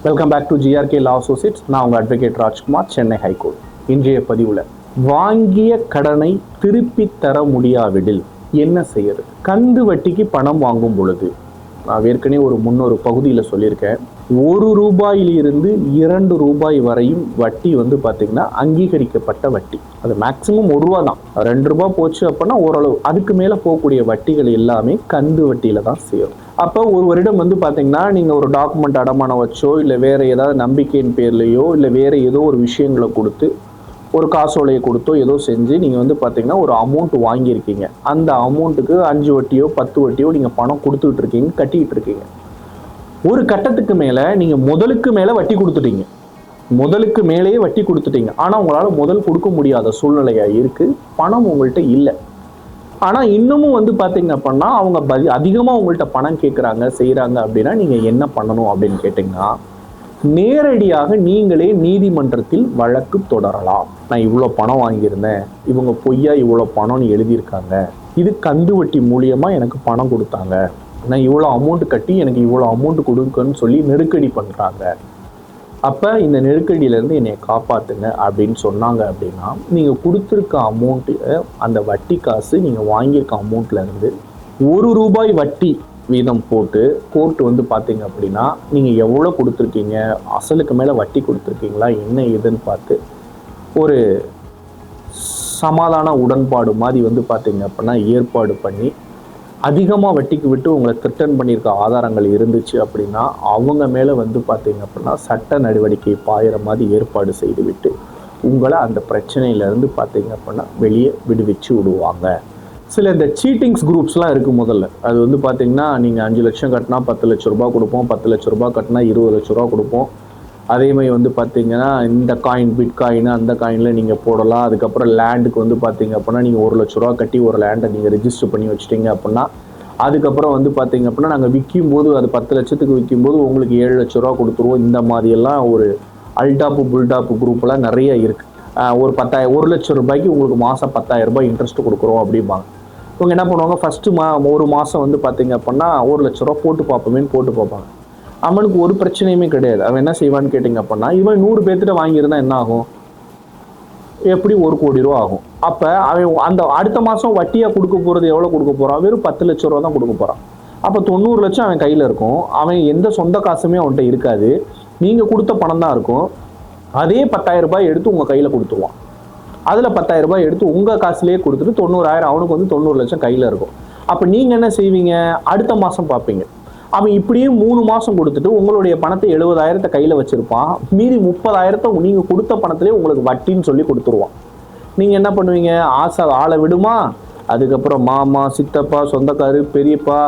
Welcome back to GRK law associates. நான் உங்கள் advocate Rajkumar, Chennai high court. இன்றைய பதிவில் வாங்கிய கடனை திருப்பி தர முடியாவிடில் என்ன செய்யறது? கந்து வட்டிக்கு பணம் வாங்கும் பொழுது நான் ஏற்கனவே ஒரு முன்னொரு பகுதியில் சொல்லியிருக்கேன், ₹1 2 ரூபாய் வரையும் வட்டி பார்த்தீங்கன்னா அங்கீகரிக்கப்பட்ட வட்டி. அது மேக்சிமம் ₹1 தான். ₹2 போச்சு அப்படின்னா ஓரளவு. அதுக்கு மேலே போகக்கூடிய வட்டிகள் எல்லாமே கந்து வட்டியில் தான் சேரும். அப்போ ஒரு வருடம் பார்த்தீங்கன்னா நீங்கள் ஒரு டாக்குமெண்ட் அடமானம் வச்சோ இல்லை வேறு ஏதாவது நம்பிக்கையின் பேர்லையோ இல்லை வேறு ஏதோ ஒரு விஷயங்களை கொடுத்து ஒரு காசோலையை கொடுத்தோ ஏதோ செஞ்சு நீங்கள் பார்த்தீங்கன்னா ஒரு அமௌண்ட் வாங்கியிருக்கீங்க. அந்த அமௌண்ட்டுக்கு 5 வட்டியோ 10 வட்டியோ நீங்கள் பணம் கொடுத்துக்கிட்டு இருக்கீங்க, கட்டிக்கிட்டு இருக்கீங்க. ஒரு கட்டத்துக்கு மேலே நீங்கள் முதலுக்கு மேலே வட்டி கொடுத்துட்டீங்க, முதலுக்கு மேலேயே வட்டி கொடுத்துட்டீங்க. ஆனால் உங்களால் முதல் கொடுக்க முடியாத சூழ்நிலையாக இருக்குது, பணம் உங்கள்கிட்ட இல்லை. ஆனால் இன்னமும் பார்த்தீங்க அப்படின்னா அவங்க அதிகமாக உங்கள்கிட்ட பணம் கேட்குறாங்க செய்கிறாங்க அப்படின்னா நீங்கள் என்ன பண்ணணும் அப்படின்னு கேட்டிங்கன்னா, நேரடியாக நீங்களே நீதிமன்றத்தில் வழக்கு தொடரலாம். நான் இவ்வளோ பணம் வாங்கியிருந்தேன், இவங்க பொய்யா இவ்வளோ பணம்னு எழுதியிருக்காங்க, இது கந்து வட்டி மூலியமாக எனக்கு பணம் கொடுத்தாங்க, நான் இவ்வளோ அமௌண்ட் கட்டி எனக்கு இவ்வளோ அமௌண்ட் கொடுக்குன்னு சொல்லி நெருக்கடி பண்ணுறாங்க, அப்போ இந்த நெருக்கடியிலேருந்து என்னை காப்பாற்றுங்க அப்படின்னு சொன்னாங்க அப்படின்னா, நீங்கள் கொடுத்துருக்க அமௌண்ட்டு, அந்த வட்டி காசு நீங்கள் வாங்கியிருக்க அமௌண்ட்லேருந்து ₹1 வட்டி வீதம் போட்டு கோர்ட்டு பார்த்தீங்க அப்படின்னா நீங்கள் எவ்வளோ கொடுத்துருக்கீங்க, அசலுக்கு மேலே வட்டி கொடுத்துருக்கீங்களா என்ன ஏதுன்னு பார்த்து ஒரு சமாதான உடன்பாடு மாதிரி பார்த்தீங்க அப்படின்னா ஏற்பாடு பண்ணி, அதிகமாக வட்டிக்கு விட்டு உங்களை ரிட்டர்ன் பண்ணியிருக்க ஆதாரங்கள் இருந்துச்சு அப்படின்னா அவங்க மேலே பார்த்தீங்க அப்படின்னா சட்ட நடவடிக்கை பாயிற மாதிரி ஏற்பாடு செய்துவிட்டு உங்களை அந்த பிரச்சனையிலேருந்து பார்த்தீங்க அப்படின்னா வெளியே விடுவிச்சு விடுவாங்க. சில இந்த சீட்டிங்ஸ் குரூப்ஸ்லாம் இருக்குது. முதல்ல அது பார்த்தீங்கன்னா நீங்கள் 5 லட்சம் கட்டினா 10 லட்ச ரூபா கொடுப்போம், 10 லட்ச ரூபா கட்டினா 20 லட்ச ரூபா கொடுப்போம். அதேமாதிரி பார்த்தீங்கன்னா இந்த காயின் பிட் காயின் அந்த காயினில் நீங்கள் போடலாம். அதுக்கப்புறம் லேண்டுக்கு பார்த்தீங்க அப்படின்னா நீங்கள் 1 லட்ச ரூபா கட்டி ஒரு லேண்டை நீங்கள் ரெஜிஸ்டர் பண்ணி வச்சிட்டிங்க அப்படின்னா அதுக்கப்புறம் பார்த்தீங்க அப்படின்னா நாங்கள் விற்கும்போது அது 10 லட்சத்துக்கு விற்கும்போது உங்களுக்கு 7 லட்ச ரூபா கொடுத்துருவோம். இந்த மாதிரியெல்லாம் ஒரு அல்டாப்பு புல்டாப்பு குரூப்லாம் நிறைய இருக்குது. ஒரு 1 லட்சம் ரூபாய்க்கு உங்களுக்கு மாதம் 10,000 ரூபாய் இன்ட்ரெஸ்ட் கொடுக்குறோம் அப்படிம்பாங்க. இவங்க என்ன பண்ணுவாங்க, ஃபஸ்ட்டு ஒரு மாதம் பார்த்தீங்க அப்படின்னா 1 லட்ச ரூபா போட்டு பார்ப்போமேன்னு போட்டு பார்ப்பாங்க. அவனுக்கு ஒரு பிரச்சனையுமே கிடையாது. அவன் என்ன செய்வான்னு கேட்டிங்க அப்படின்னா, இவன் 100 பேர்த்திட்ட வாங்கியிருந்தா என்ன ஆகும், எப்படி 1 கோடி ரூபா ஆகும். அப்போ அவன் அந்த அடுத்த மாதம் வட்டியாக கொடுக்க போகிறது எவ்வளோ கொடுக்க போகிறான், வெறும் 10 லட்ச ரூபா தான் கொடுக்க போகிறான். அப்போ 90 லட்சம் அவன் கையில் இருக்கும். அவன் எந்த சொந்த காசுமே அவன்கிட்ட இருக்காது, நீங்கள் கொடுத்த பணம் தான் இருக்கும். அதே 10,000 ரூபாய் எடுத்து உங்கள் கையில் கொடுத்துருவான். அதில் 10,000 ரூபாய் எடுத்து உங்கள் காசுலேயே கொடுத்துட்டு 90,000 அவனுக்கு 90 லட்சம் கையில் இருக்கும். அப்போ நீங்கள் என்ன செய்வீங்க, அடுத்த மாதம் பார்ப்பீங்க. அவன் இப்படியே 3 மாதம் கொடுத்துட்டு உங்களுடைய பணத்தை 70,000 கையில் வச்சுருப்பான். மீதி 30,000 நீங்கள் கொடுத்த பணத்திலே உங்களுக்கு வட்டின்னு சொல்லி கொடுத்துருவான். நீங்கள் என்ன பண்ணுவீங்க, ஆளை விடுமா, அதுக்கப்புறம் மாமா சித்தப்பா சொந்தக்காரு பெரியப்பா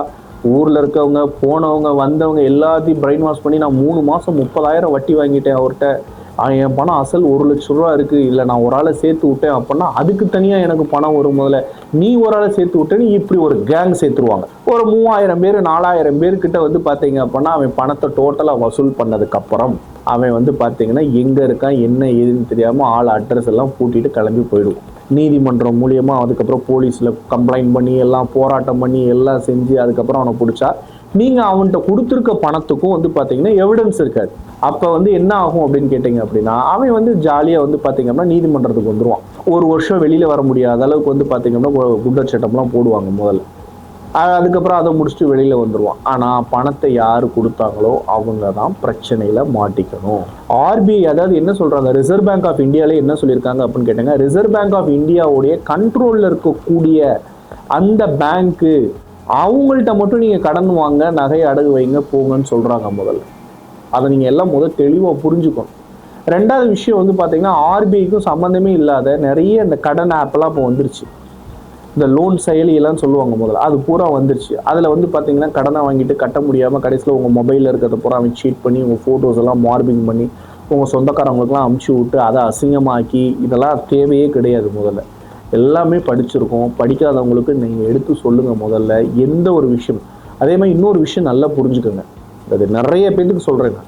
ஊரில் இருக்கவங்க போனவங்க வந்தவங்க எல்லாத்தையும் பிரெயின் வாஷ் பண்ணி நான் 3 மாதம் 30,000 வட்டி வாங்கிட்டேன் அவர்கிட்ட, என் பணம் அசல் 1 லட்ச ரூபா இருக்குது, இல்லை நான் ஒரு ஆளை சேர்த்து விட்டேன் அப்படின்னா அதுக்கு தனியாக எனக்கு பணம் வரும். முதல்ல நீ ஒரு ஆளை சேர்த்து விட்டேன்னு இப்படி ஒரு கேங் சேர்த்துருவாங்க. ஒரு 3000 பேர் 4000 பேர்கிட்ட பார்த்தீங்க அப்படின்னா அவன் பணத்தை டோட்டலாக வசூல் பண்ணதுக்கப்புறம் அவன் பார்த்தீங்கன்னா எங்கே இருக்கான் என்ன ஏதுன்னு தெரியாமல் ஆள் அட்ரஸ் எல்லாம் பூட்டிட்டு கிளம்பி போயிடுவோம். நீதிமன்றம் மூலியமாக அதுக்கப்புறம் போலீஸில் கம்ப்ளைண்ட் பண்ணி எல்லாம் போராட்டம் பண்ணி எல்லாம் செஞ்சு அதுக்கப்புறம் அவனை பிடிச்சா நீங்கள் அவன்கிட்ட கொடுத்துருக்க பணத்துக்கும் பார்த்தீங்கன்னா எவிடன்ஸ் இருக்காது. அப்போ என்ன ஆகும் அப்படின்னு கேட்டிங்க அப்படின்னா அவன் ஜாலியாக பார்த்தீங்கன்னா நீதிமன்றத்துக்கு வந்துடுவான். 1 வருஷம் வெளியில் வர முடியாத அளவுக்கு பார்த்தீங்கன்னா குண்டர் சட்டம்லாம் போடுவாங்க முதல்ல. அதுக்கப்புறம் அதை முடிச்சுட்டு வெளியில் வந்துடுவான். ஆனால் பணத்தை யார் கொடுத்தாங்களோ அவங்க தான் பிரச்சனையில் மாட்டிக்கணும். ஆர்பிஐ அதாவது என்ன சொல்கிறாங்க, ரிசர்வ் பேங்க் ஆஃப் இந்தியாவிலே என்ன சொல்லியிருக்காங்க அப்படின்னு கேட்டாங்க, ரிசர்வ் பேங்க் ஆஃப் இந்தியாவுடைய கண்ட்ரோலில் இருக்கக்கூடிய அந்த பேங்க்கு அவங்கள்ட்ட மட்டும் நீங்கள் கடன் வாங்க, நகை அடகு வைங்க போங்கன்னு சொல்கிறாங்க முதல்ல. அதை நீங்கள் எல்லாம் தெளிவாக புரிஞ்சுக்கணும். ரெண்டாவது விஷயம் பார்த்தீங்கன்னா ஆர்பிஐக்கும் சம்மந்தமே இல்லாத நிறைய இந்த கடன் ஆப்பெல்லாம் இப்போ வந்துருச்சு. இந்த லோன் செயலியெல்லாம் சொல்லுவாங்க முதல்ல, அது பூரா வந்துருச்சு. அதில் பார்த்தீங்கன்னா கடனை வாங்கிட்டு கட்ட முடியாமல் கடைசியில் உங்கள் மொபைலில் இருக்கிறத பூரா அவன் சீட் பண்ணி உங்கள் ஃபோட்டோஸ் எல்லாம் மார்பிங் பண்ணி உங்கள் சொந்தக்காரங்களுக்குலாம் அமுச்சு விட்டு அதை அசிங்கமாக்கி, இதெல்லாம் தேவையே கிடையாது. முதல்ல எல்லாமே படிச்சிருக்கோம், படிக்காதவங்களுக்கு நீங்கள் எடுத்து சொல்லுங்கள் முதல்ல எந்த ஒரு விஷயம். அதே மாதிரி இன்னொரு விஷயம் நல்லா புரிஞ்சுக்கோங்க, அது நிறைய பேருக்கு சொல்கிறேங்க,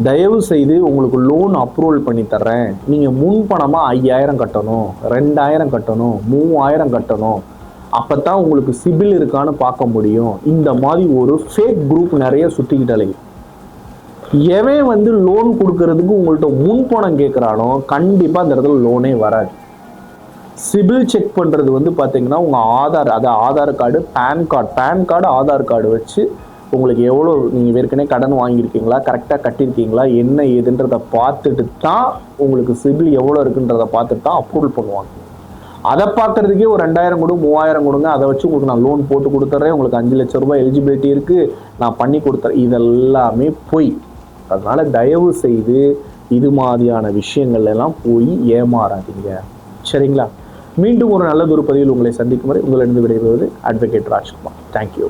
தயவு செய்து உங்களுக்கு லோன் அப்ரூவல் பண்ணி தர்றேன், நீங்கள் முன்பணமாக 5,000 கட்டணும், 2,000 கட்டணும், 3,000 கட்டணும், அப்போ தான் உங்களுக்கு சிபில் இருக்கான்னு பார்க்க முடியும். இந்த மாதிரி ஒரு ஃபேக் குரூப் நிறைய சுற்றிக்கிட்டாலே எவன் வந்து லோன் கொடுக்கறதுக்கு உங்கள்கிட்ட முன்பணம் கேட்குறானோ கண்டிப்பாக அந்த இடத்துல லோனே வராது. சிபில் செக் பண்ணுறது வந்து பார்த்தீங்கன்னா உங்கள் ஆதார், அது Aadhaar card, PAN card Aadhaar card வச்சு உங்களுக்கு எவ்வளோ நீங்கள் ஏற்கனவே கடன் வாங்கியிருக்கீங்களா, கரெக்டாக கட்டியிருக்கீங்களா, என்ன ஏதுன்றதை பார்த்துட்டு தான் உங்களுக்கு சிபில் எவ்வளோ இருக்குன்றதை பார்த்துட்டு தான் அப்ரூவல் பண்ணுவாங்க. அதை பார்க்கறதுக்கே ஒரு 2000 கொடு 3000 கொடுங்க, அதை வச்சு உங்களுக்கு நான் லோன் போட்டு கொடுத்துட்றேன், உங்களுக்கு 5 லட்சம் ரூபாய் எலிஜிபிலிட்டி இருக்குது, நான் பண்ணி கொடுத்துறேன், இதெல்லாமே பொய். அதனால தயவு செய்து இது மாதிரியான விஷயங்கள் எல்லாம் போய் ஏமாறாதீங்க. சரிங்களா? மீண்டும் ஒரு நல்லதொரு பதிவில் உங்களை சந்திக்கும் வரை உங்களிடம் விடைபெறுவது அட்வொகேட் ராஜ்குமார். தேங்க்யூ.